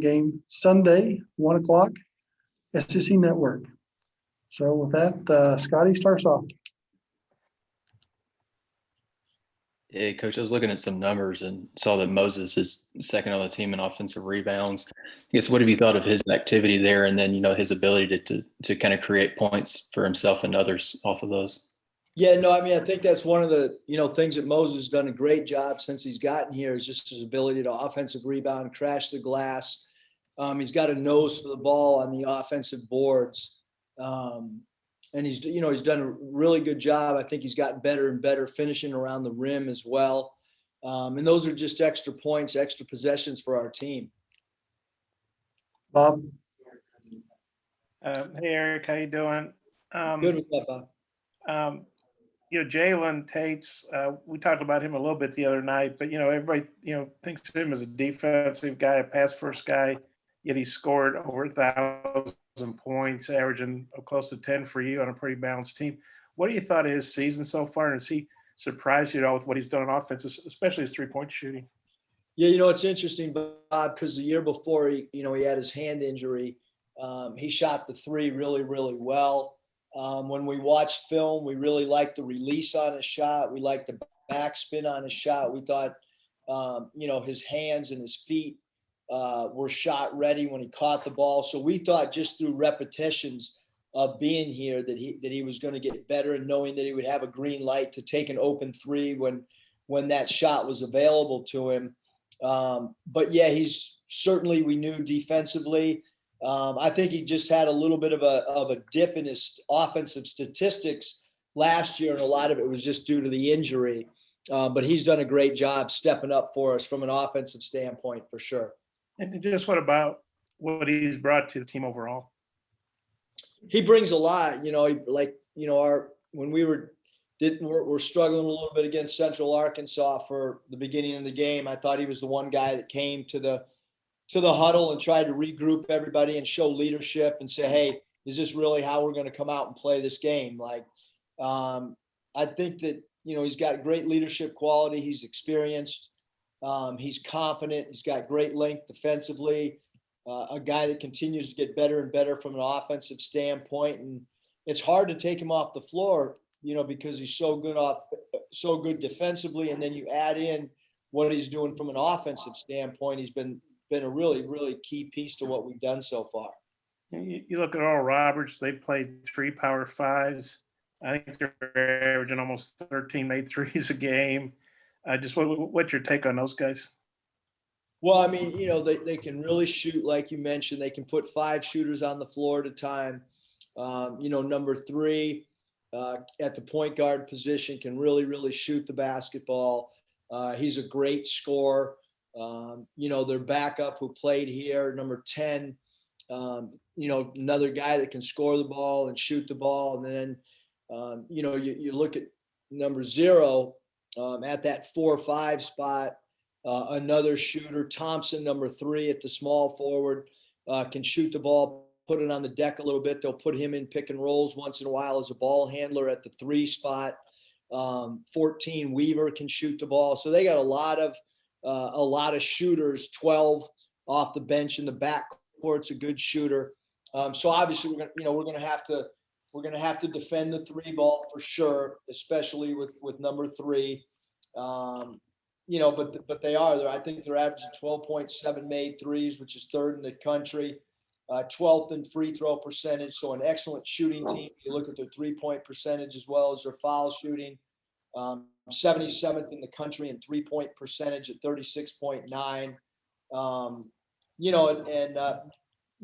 game Sunday, 1 o'clock, SEC Network. So with that, Scotty starts off. Yeah, Coach, I was looking at some numbers and saw that Moses is second on the team in offensive rebounds. I guess what have you thought of his activity there, and then his ability to kind of create points for himself and others off of those? Yeah, no, I mean, I think that's one of the, things that Moses has done a great job since he's gotten here is just his ability to offensive rebound, crash the glass. He's got a nose for the ball on the offensive boards. And he's done a really good job. I think he's gotten better and better finishing around the rim as well. And those are just extra points, extra possessions for our team. Bob? Hey, Eric, how you doing? Good with that, Bob. Jalen Tates, we talked about him a little bit the other night, but, everybody, thinks of him as a defensive guy, a pass first guy, yet he scored over 1,000 points, averaging close to 10 for you on a pretty balanced team. What do you thought of his season so far? And has he surprised you at all with what he's done on offense, especially his three-point shooting? Yeah, it's interesting, Bob, because the year before, he had his hand injury. He shot the three really, really well. When we watched film, we really liked the release on his shot. We liked the backspin on his shot. We thought, his hands and his feet were shot ready when he caught the ball. So we thought just through repetitions of being here that he was going to get better, and knowing that he would have a green light to take an open three when that shot was available to him. But yeah, he's certainly, we knew defensively. I think he just had a little bit of a dip in his offensive statistics last year, and a lot of it was just due to the injury. But he's done a great job stepping up for us from an offensive standpoint, for sure. And just what about what he's brought to the team overall? He brings a lot. When we're struggling a little bit against Central Arkansas for the beginning of the game, I thought he was the one guy that came to the huddle and tried to regroup everybody and show leadership and say, hey, is this really how we're going to come out and play this game? I think that, he's got great leadership quality. He's experienced. He's confident. He's got great length defensively. A guy that continues to get better and better from an offensive standpoint. And it's hard to take him off the floor, because he's so good defensively. And then you add in what he's doing from an offensive standpoint. He's been a really, really key piece to what we've done so far. You look at Oral Roberts, they played 3 power fives. I think they're averaging almost 13 made threes a game. Just what's your take on those guys? Well, I mean, they can really shoot, like you mentioned. They can put 5 shooters on the floor at a time. Number 3 at the point guard position can really, really shoot the basketball. He's a great scorer. Their backup who played here, number 10, another guy that can score the ball and shoot the ball. And then, you look at number 0 at that 4-5 spot, another shooter, Thompson, number 3 at the small forward, can shoot the ball, put it on the deck a little bit. They'll put him in pick and rolls once in a while as a ball handler at the 3 spot. 14, Weaver can shoot the ball. So they got a lot of shooters. 12 off the bench in the backcourt's a good shooter. So obviously we're going to have to defend the 3 ball for sure, especially with number 3. But they are there. I think they're averaging 12.7 made threes, which is 3rd in the country, 12th in free throw percentage. So an excellent shooting team. You look at their 3-point percentage as well as their foul shooting. 77th in the country in 3-point percentage at 36.9.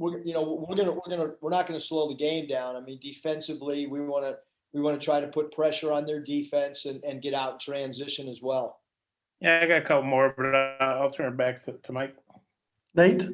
We're not going to slow the game down. I mean, defensively, we want to try to put pressure on their defense and get out in transition as well. Yeah, I got a couple more, but I'll turn it back to Mike. Nate?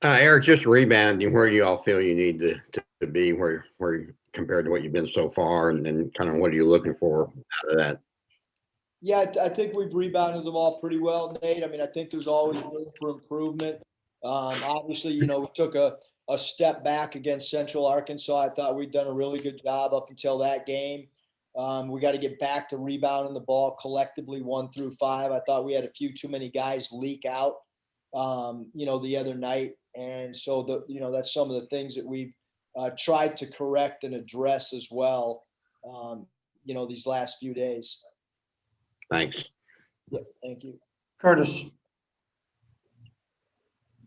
Eric, just rebounding, where do you all feel you need to be where compared to what you've been so far, and then kind of what are you looking for out of that? Yeah, I think we've rebounded them all pretty well, Nate. I mean, I think there's always room for improvement. Obviously, we took a step back against Central Arkansas. I thought we'd done a really good job up until that game. We got to get back to rebounding the ball collectively 1 through 5. I thought we had a few too many guys leak out, the other night. And so that's some of the things that we've tried to correct and address as well, these last few days. Thanks. Yeah, thank you. Curtis.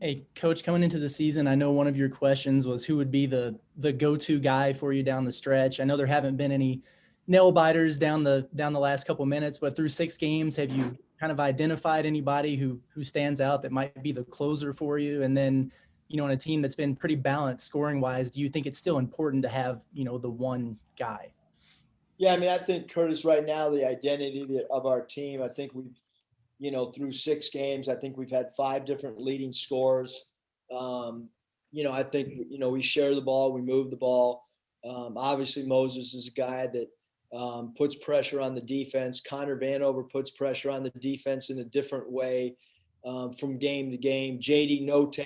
Hey, Coach, coming into the season, I know one of your questions was who would be the go-to guy for you down the stretch. I know there haven't been any nail biters down the last couple minutes, but through 6 games, have you kind of identified anybody who stands out that might be the closer for you? And then, in a team that's been pretty balanced scoring wise, do you think it's still important to have, the one guy? Yeah, I mean, I think, Curtis, right now, the identity of our team, I think we've, through 6 games, I think we've had 5 different leading scorers. I think, we share the ball, we move the ball. Obviously, Moses is a guy that puts pressure on the defense. Connor Vanover puts pressure on the defense in a different way from game to game. JD Note,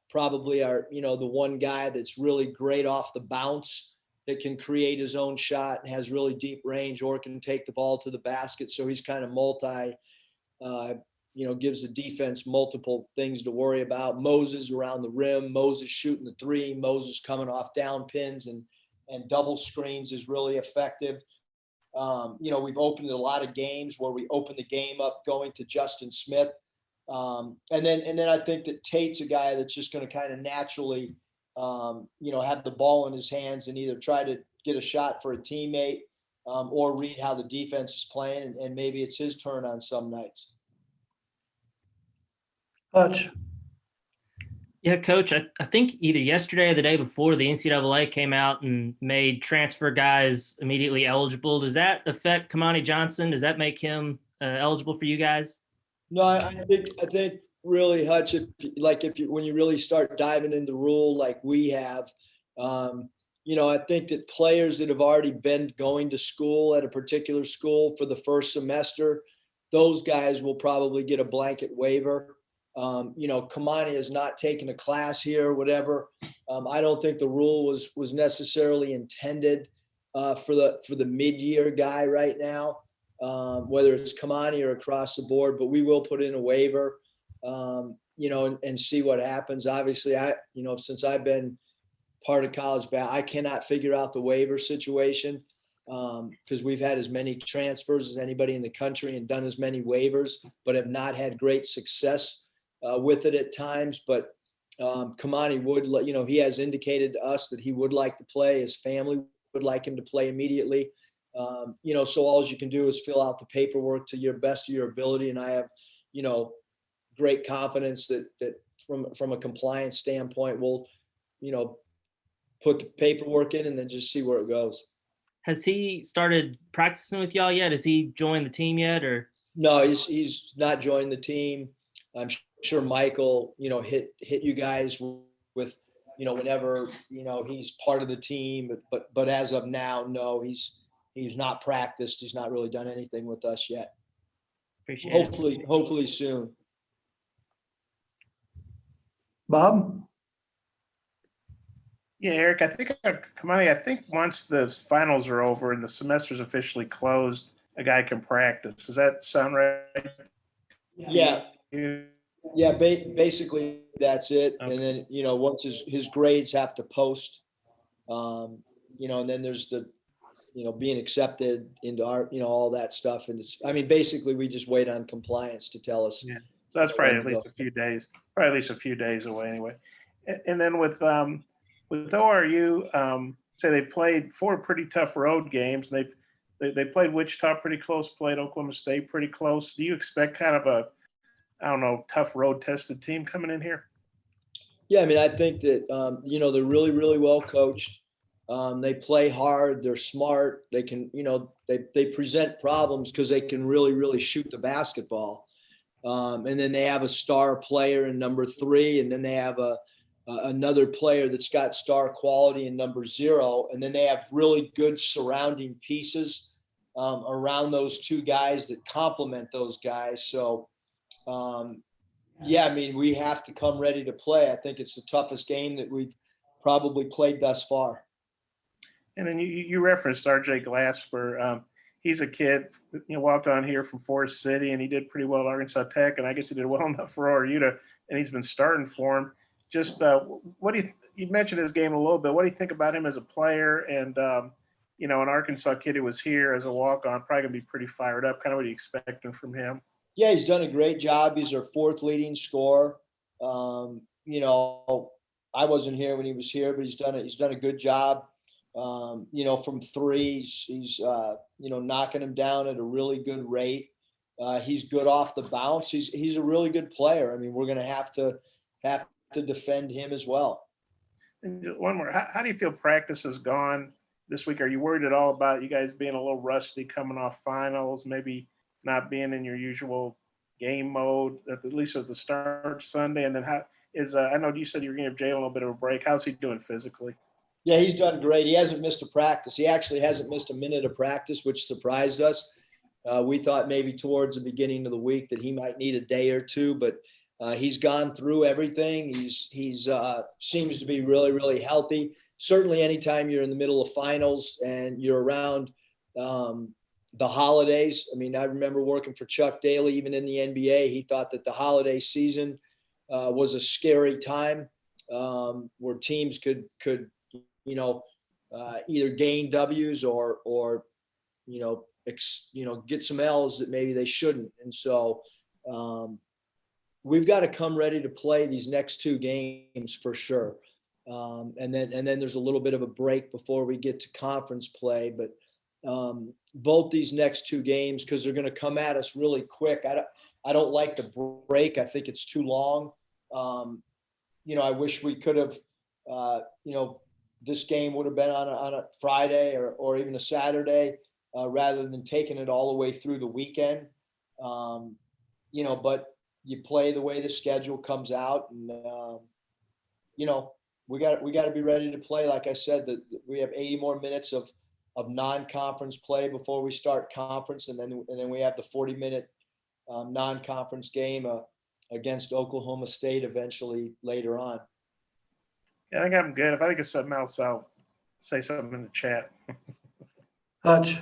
probably the one guy that's really great off the bounce, that can create his own shot and has really deep range, or can take the ball to the basket. So he's kind of gives the defense multiple things to worry about. Moses around the rim, Moses shooting the 3, Moses coming off down pins and double screens is really effective. We've opened a lot of games where we open the game up going to Justin Smith. And then I think that Tate's a guy that's just going to kind of naturally, have the ball in his hands and either try to get a shot for a teammate or read how the defense is playing. And maybe it's his turn on some nights. Hutch. Yeah, Coach, I think either yesterday or the day before, the NCAA came out and made transfer guys immediately eligible. Does that affect Kamani Johnson? Does that make him eligible for you guys? No, I think really, Hutch, when you really start diving into rule like we have, I think that players that have already been going to school at a particular school for the first semester, those guys will probably get a blanket waiver. Kamani has not taken a class here or whatever. I don't think the rule was necessarily intended for the mid-year guy right now, whether it's Kamani or across the board, but we will put in a waiver, and see what happens. Obviously, since I've been part of college basketball, I cannot figure out the waiver situation because we've had as many transfers as anybody in the country and done as many waivers, but have not had great success with it at times. But Kamani would, he has indicated to us that he would like to play. His family would like him to play immediately. So all you can do is fill out the paperwork to your best of your ability. And I have, great confidence that from a compliance standpoint, we'll, put the paperwork in and then just see where it goes. Has he started practicing with y'all yet? Has he joined the team yet, or? No, he's not joined the team. I'm sure Michael, hit you guys with, whenever, he's part of the team, but as of now, no, he's not practiced. He's not really done anything with us yet. Appreciate it. Hopefully soon. Bob. Yeah, Eric, I think once the finals are over and the semester's officially closed, a guy can practice. Does that sound right? Yeah. Yeah, basically that's it. Okay. And then, once his grades have to post, and then there's the, being accepted into our, all that stuff. And basically we just wait on compliance to tell us. Yeah. So that's probably at least a few days away anyway. And then with ORU, say they played 4 pretty tough road games. And they played Wichita pretty close, played Oklahoma State pretty close. Do you expect kind of a, tough road tested team coming in here? Yeah, I think that, they're really, really well coached. They play hard. They're smart. They can, they present problems because they can really, really shoot the basketball. And then they have a star player in number 3, and then they have another player that's got star quality in number 0. And then they have really good surrounding pieces around those 2 guys that complement those guys. So, we have to come ready to play. I think it's the toughest game that we've probably played thus far. And then you referenced RJ Glasper. He's a kid, walked on here from Forest City, and he did pretty well at Arkansas Tech, and I guess he did well enough for ORU and he's been starting for him. Just what do you mentioned his game a little bit. What do you think about him as a player? And an Arkansas kid who was here as a walk-on, probably gonna be pretty fired up. Kind of what are you expecting from him? Yeah, he's done a great job. He's our fourth leading scorer. I wasn't here when he was here, but he's done a good job. From three, he's knocking him down at a really good rate. He's good off the bounce. He's a really good player. I mean, we're going to have to defend him as well. And just one more. How do you feel practice has gone this week? Are you worried at all about you guys being a little rusty coming off finals, maybe not being in your usual game mode, at least at the start Sunday? And then I know you said you were going to give Jalen a little bit of a break. How's he doing physically? Yeah, he's done great. He hasn't missed a practice. He actually hasn't missed a minute of practice, which surprised us. We thought maybe towards the beginning of the week that he might need a day or two, but he's gone through everything. He's seems to be really, really healthy. Certainly anytime you're in the middle of finals and you're around the holidays. I mean, I remember working for Chuck Daly, even in the NBA. He thought that the holiday season was a scary time where teams could either gain W's or get some L's that maybe they shouldn't. And so we've got to come ready to play these next two games for sure. And then there's a little bit of a break before we get to conference play. But both these next two games, because they're going to come at us really quick. I don't like the break. I think it's too long. I wish we could have, this game would have been on a Friday or even a Saturday rather than taking it all the way through the weekend. But you play the way the schedule comes out, and we got to be ready to play. Like I said, that we have 80 more minutes of non-conference play before we start conference, and then we have the 40-minute non-conference game against Oklahoma State eventually later on. Yeah, I think I'm good. If I think of something else, I'll say something in the chat. Hutch.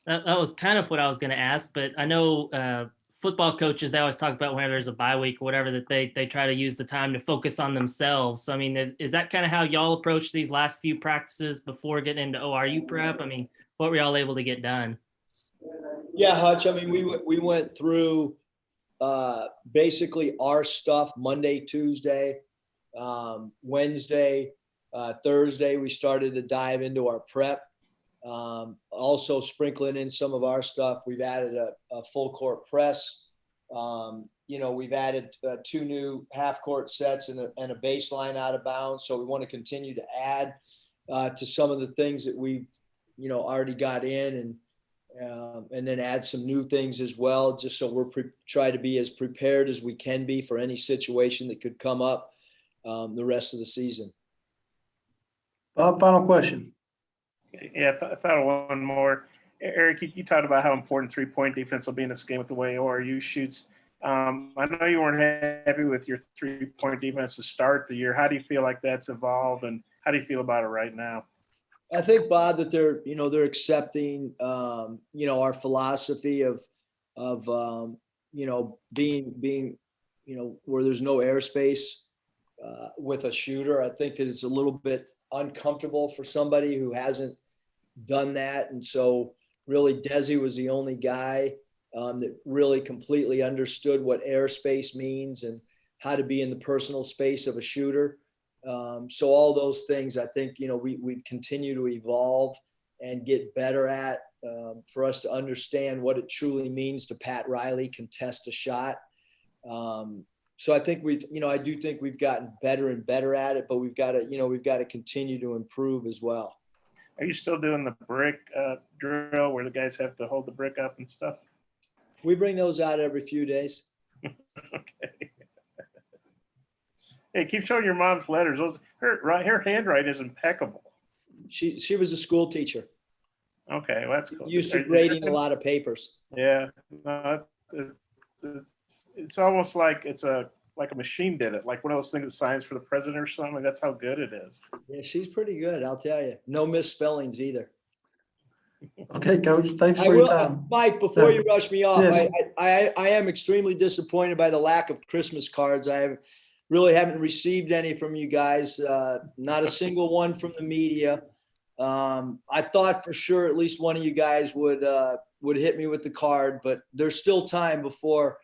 That was kind of what I was going to ask, but I know football coaches, they always talk about whenever there's a bye week or whatever, that they try to use the time to focus on themselves. So, I mean, is that kind of how y'all approach these last few practices before getting into ORU prep? I mean, what were y'all able to get done? Yeah, Hutch. I mean, we went through basically our stuff Monday, Tuesday, Wednesday, Thursday. We started to dive into our prep. Also sprinkling in some of our stuff. We've added a full court press. We've added two new half court sets and a baseline out of bounds. So we want to continue to add to some of the things that we, already got in, and then add some new things as well, just so we're try to be as prepared as we can be for any situation that could come up the rest of the season. Bob, final question. Yeah, I thought of one more. Eric, you talked about how important three-point defense will be in this game with the way ORU shoots. I know you weren't happy with your three-point defense to start the year. How do you feel like that's evolved, and how do you feel about it right now? I think, Bob, that they're accepting, our philosophy of being, where there's no airspace with a shooter. I think that it's a little bit uncomfortable for somebody who hasn't done that. And so really Desi was the only guy that really completely understood what airspace means and how to be in the personal space of a shooter. So all those things, I think, we continue to evolve and get better at for us to understand what it truly means to Pat Riley contest a shot. So I think I do think we've gotten better and better at it, but we've got to continue to improve as well. Are you still doing the brick drill where the guys have to hold the brick up and stuff? We bring those out every few days. Okay. Hey, keep showing your mom's letters. Her handwriting is impeccable. She was a school teacher. Okay, well, that's cool. Used to grading a lot of papers. Yeah, it's almost like it's a like a machine did it, like one of those things that signs for the president or something. That's how good it is. Yeah, she's pretty good, I'll tell you. No misspellings either. Okay, Coach, thanks I for your will, time. Mike, before Yeah. you rush me off, Yes. I am extremely disappointed by the lack of Christmas cards. Really haven't received any from you guys, not a single one from the media. I thought for sure at least one of you guys would hit me with the card, but there's still time before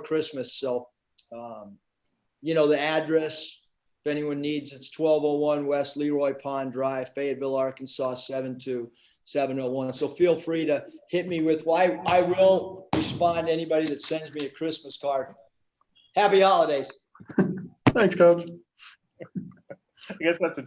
Christmas. So, the address, if anyone needs, it's 1201 West Leroy Pond Drive, Fayetteville, Arkansas, 72701. So feel free to hit me with, I will respond to anybody that sends me a Christmas card. Happy holidays. Thanks, Coach. I guess that's a